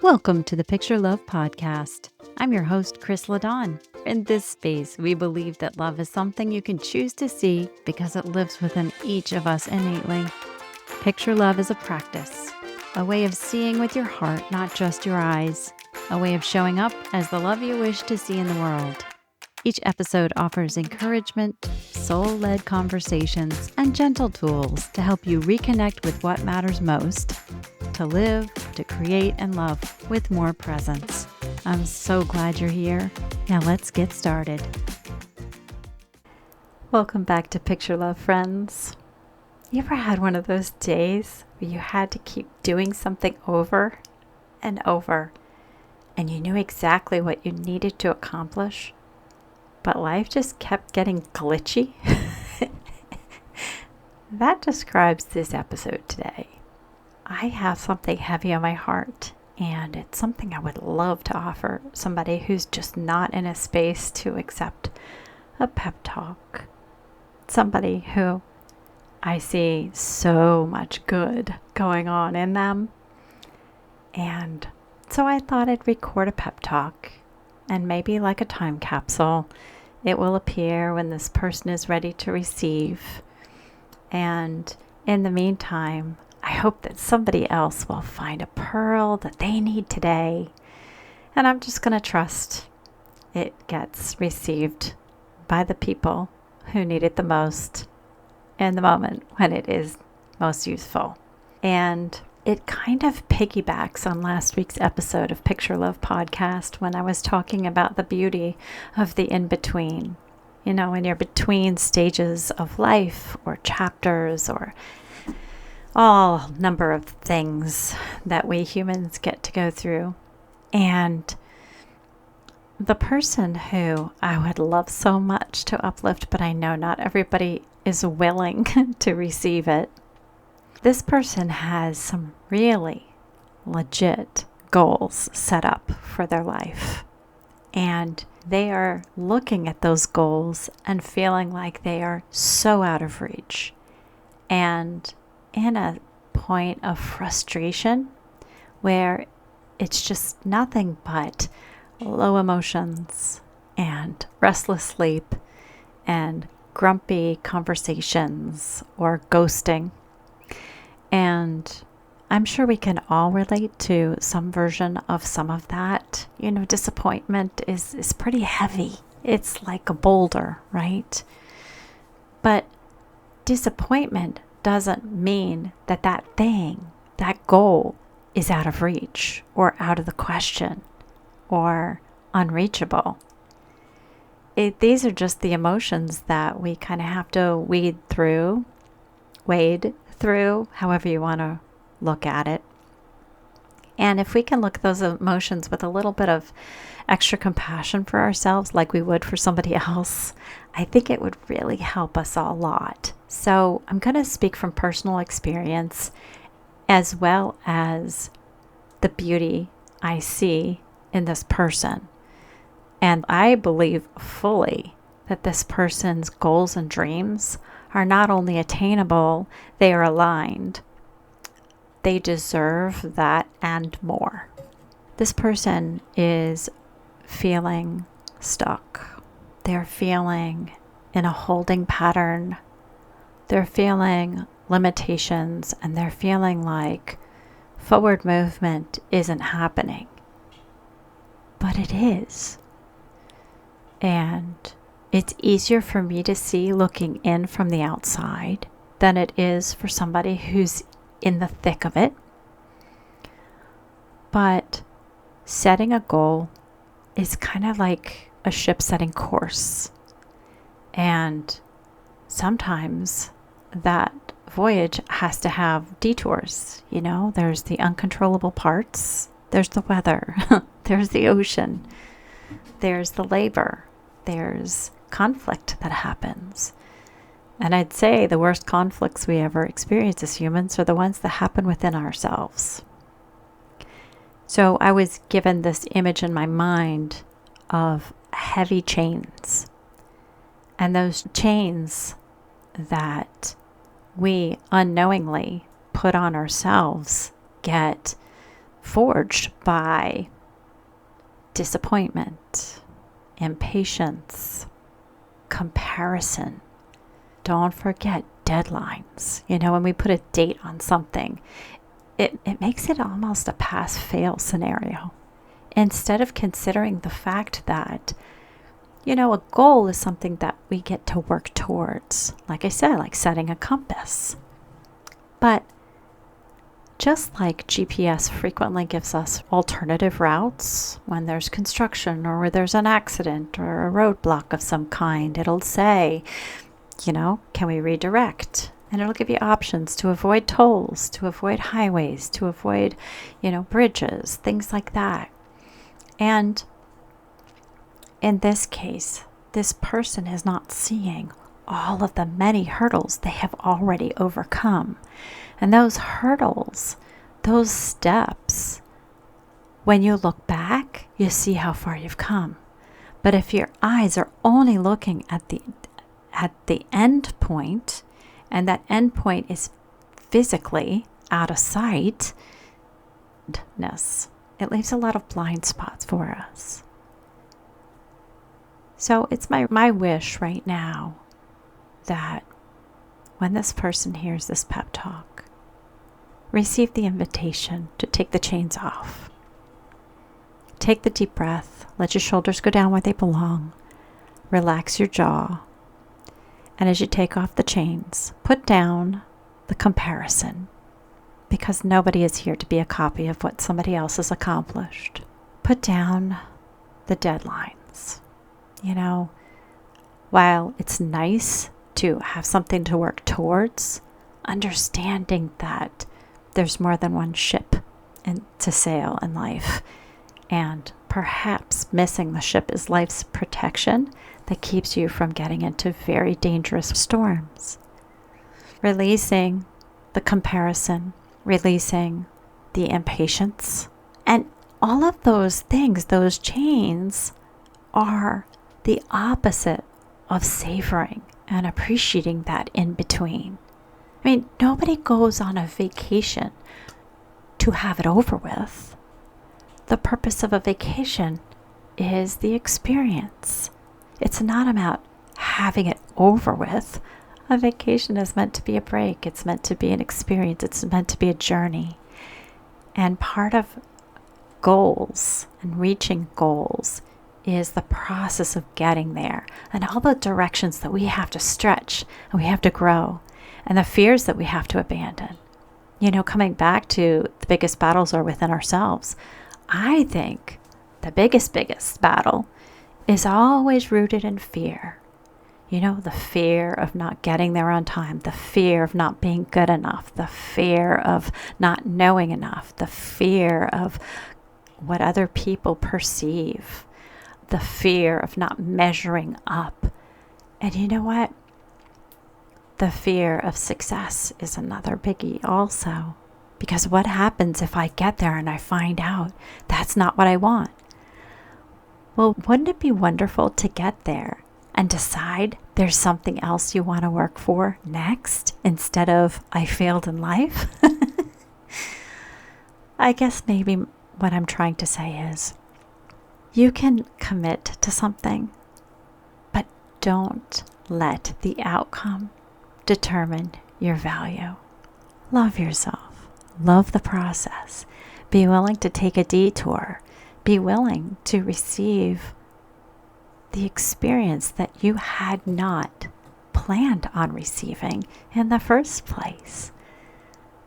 Welcome to the Picture Love Podcast. I'm your host, Chris LaDon. In this space, we believe that love is something you can choose to see because it lives within each of us innately. Picture love is a practice, a way of seeing with your heart, not just your eyes, a way of showing up as the love you wish to see in the world. Each episode offers encouragement, soul-led conversations, and gentle tools to help you reconnect with what matters most, to live, to create, and love with more presence. I'm so glad you're here. Now let's get started. Welcome back to Picture Love, friends. You ever had one of those days where you had to keep doing something over and over, and you knew exactly what you needed to accomplish, but life just kept getting glitchy? That describes this episode today. I have something heavy on my heart, and it's something I would love to offer somebody who's just not in a space to accept a pep talk. Somebody who I see so much good going on in them. And so I thought I'd record a pep talk, and maybe like a time capsule, it will appear when this person is ready to receive. And in the meantime, I hope that somebody else will find a pearl that they need today. And I'm just going to trust it gets received by the people who need it the most in the moment when it is most useful. And it kind of piggybacks on last week's episode of Picture Love Podcast when I was talking about the beauty of the in-between. You know, when you're between stages of life or chapters or all number of things that we humans get to go through. And the person who I would love so much to uplift, but I know not everybody is willing to receive it. This person has some really legit goals set up for their life. And they are looking at those goals and feeling like they are so out of reach. And in a point of frustration where it's just nothing but low emotions and restless sleep and grumpy conversations or ghosting. And I'm sure we can all relate to some version of some of that. You know, disappointment is pretty heavy. It's like a boulder, right? But disappointment doesn't mean that thing, that goal, is out of reach or out of the question or unreachable. These are just the emotions that we kind of have to wade through, however you want to look at it. And if we can look at those emotions with a little bit of extra compassion for ourselves, like we would for somebody else, I think it would really help us a lot. So I'm going to speak from personal experience as well as the beauty I see in this person. And I believe fully that this person's goals and dreams are not only attainable, they are aligned. They deserve that and more. This person is feeling stuck. They're feeling in a holding pattern. They're feeling limitations, and they're feeling like forward movement isn't happening. But it is. And it's easier for me to see looking in from the outside than it is for somebody who's in the thick of it. But setting a goal is kind of like a ship setting course. And sometimes that voyage has to have detours. You know, there's the uncontrollable parts, there's the weather, there's the ocean, there's the labor, there's conflict that happens. And I'd say the worst conflicts we ever experience as humans are the ones that happen within ourselves. So I was given this image in my mind of heavy chains. And those chains that we unknowingly put on ourselves get forged by disappointment, impatience, comparison. Don't forget deadlines. When we put a date on something, it makes it almost a pass-fail scenario. Instead of considering the fact that, a goal is something that we get to work towards. Like I said, like setting a compass. But just like GPS frequently gives us alternative routes when there's construction or where there's an accident or a roadblock of some kind, it'll say, can we redirect? And it'll give you options to avoid tolls, to avoid highways, to avoid, bridges, things like that. And in this case, this person is not seeing all of the many hurdles they have already overcome. And those hurdles, those steps, when you look back, you see how far you've come. But if your eyes are only looking at the end point, and that end point is physically out of sight, it leaves a lot of blind spots for us. So it's my wish right now that when this person hears this pep talk, receive the invitation to take the chains off. Take the deep breath. Let your shoulders go down where they belong. Relax your jaw. And as you take off the chains, put down the comparison, because nobody is here to be a copy of what somebody else has accomplished. Put down the deadlines. While it's nice to have something to work towards, understanding that there's more than one ship to sail in life, and perhaps missing the ship is life's protection that keeps you from getting into very dangerous storms. Releasing the comparison, releasing the impatience, and all of those things, those chains, are the opposite of savoring and appreciating that in between. Nobody goes on a vacation to have it over with. The purpose of a vacation is the experience. It's not about having it over with. A vacation is meant to be a break. It's meant to be an experience. It's meant to be a journey. And part of goals and reaching goals is the process of getting there, and all the directions that we have to stretch and we have to grow, and the fears that we have to abandon. Coming back to the biggest battles are within ourselves. I think the biggest battle is always rooted in fear. The fear of not getting there on time, the fear of not being good enough, the fear of not knowing enough, the fear of what other people perceive, the fear of not measuring up. And you know what? The fear of success is another biggie also. Because what happens if I get there and I find out that's not what I want? Well, wouldn't it be wonderful to get there and decide there's something else you want to work for next instead of I failed in life? I guess maybe what I'm trying to say is you can commit to something, but don't let the outcome determine your value. Love yourself. Love the process. Be willing to take a detour. Be willing to receive the experience that you had not planned on receiving in the first place.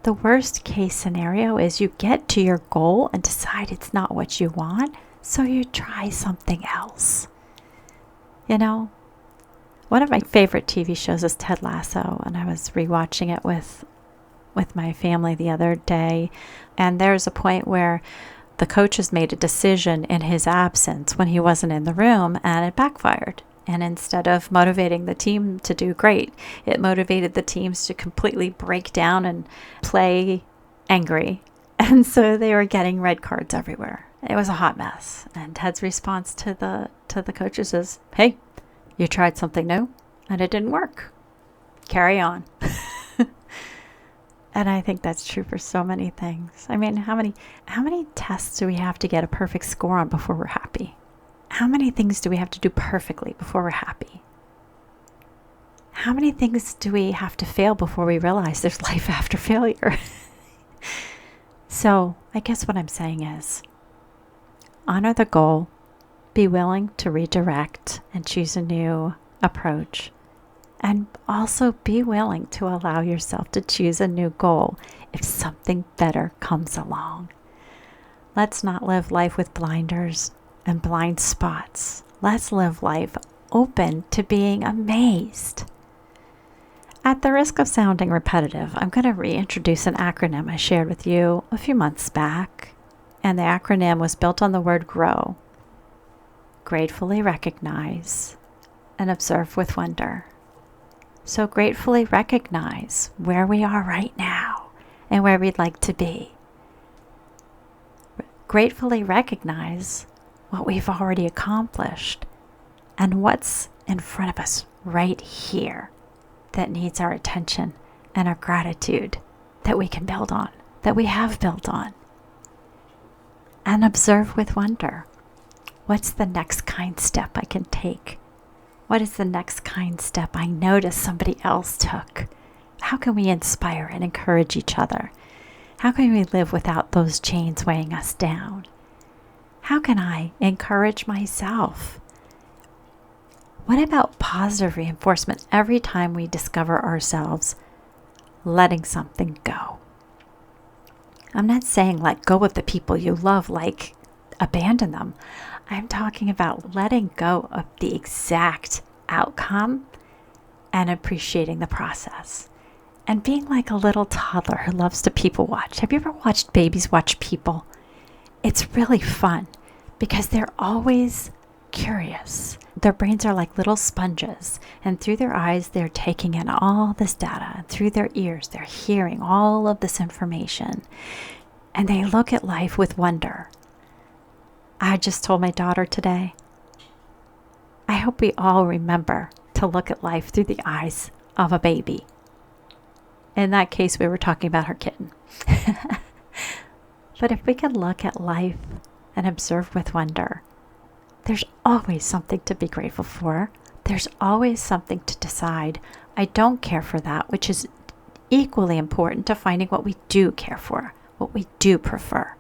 The worst case scenario is you get to your goal and decide it's not what you want, so you try something else. One of my favorite TV shows is Ted Lasso, and I was rewatching it with my family the other day, and there's a point where the coaches made a decision in his absence when he wasn't in the room, and it backfired. And instead of motivating the team to do great, it motivated the teams to completely break down and play angry. And so they were getting red cards everywhere. It was a hot mess. And Ted's response to the coaches is, hey, you tried something new and it didn't work. Carry on. And I think that's true for so many things. I mean, how many tests do we have to get a perfect score on before we're happy? How many things do we have to do perfectly before we're happy? How many things do we have to fail before we realize there's life after failure? So I guess what I'm saying is honor the goal, be willing to redirect and choose a new approach, and also be willing to allow yourself to choose a new goal if something better comes along. Let's not live life with blinders and blind spots. Let's live life open to being amazed. At the risk of sounding repetitive, I'm going to reintroduce an acronym I shared with you a few months back, and the acronym was built on the word GROW. Gratefully recognize and observe with wonder. So gratefully recognize where we are right now and where we'd like to be. Gratefully recognize what we've already accomplished and what's in front of us right here that needs our attention and our gratitude that we can build on, that we have built on. And observe with wonder. What's the next kind step I can take? What is the next kind step I notice somebody else took? How can we inspire and encourage each other? How can we live without those chains weighing us down? How can I encourage myself? What about positive reinforcement every time we discover ourselves letting something go? I'm not saying let go of the people you love, like abandon them. I'm talking about letting go of the exact outcome and appreciating the process. And being like a little toddler who loves to people watch. Have you ever watched babies watch people? It's really fun because they're always curious. Their brains are like little sponges, and through their eyes, they're taking in all this data, and through their ears, they're hearing all of this information, and they look at life with wonder. I just told my daughter today, I hope we all remember to look at life through the eyes of a baby. In that case, we were talking about her kitten. But if we can look at life and observe with wonder, there's always something to be grateful for. There's always something to decide. I don't care for that, which is equally important to finding what we do care for, what we do prefer.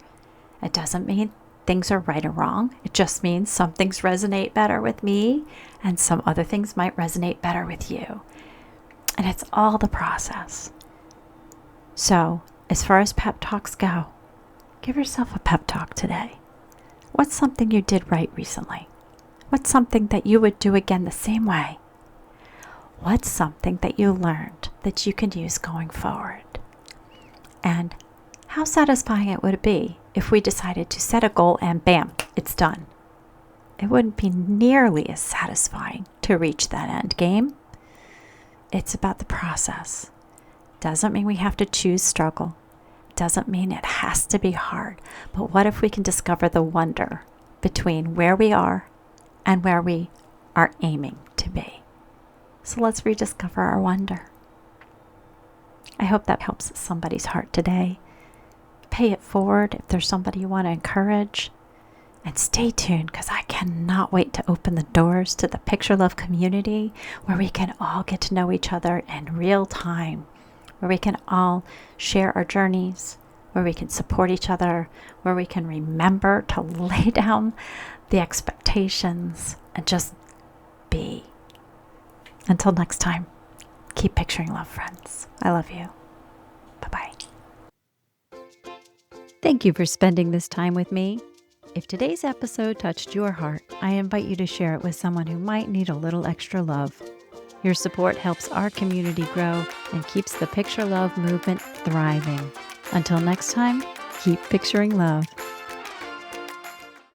It doesn't mean things are right or wrong. It just means some things resonate better with me and some other things might resonate better with you. And it's all the process. So, as far as pep talks go, give yourself a pep talk today. What's something you did right recently? What's something that you would do again the same way? What's something that you learned that you can use going forward? And how satisfying it would be if we decided to set a goal and bam, it's done. It wouldn't be nearly as satisfying to reach that end game. It's about the process. Doesn't mean we have to choose struggle. Doesn't mean it has to be hard. But what if we can discover the wonder between where we are and where we are aiming to be? So let's rediscover our wonder. I hope that helps somebody's heart today. Pay it forward if there's somebody you want to encourage. And stay tuned because I cannot wait to open the doors to the Picture Love community where we can all get to know each other in real time, where we can all share our journeys, where we can support each other, where we can remember to lay down the expectations and just be. Until next time, keep picturing love, friends. I love you. Bye-bye. Thank you for spending this time with me. If today's episode touched your heart, I invite you to share it with someone who might need a little extra love. Your support helps our community grow and keeps the Picture Love movement thriving. Until next time, keep picturing love.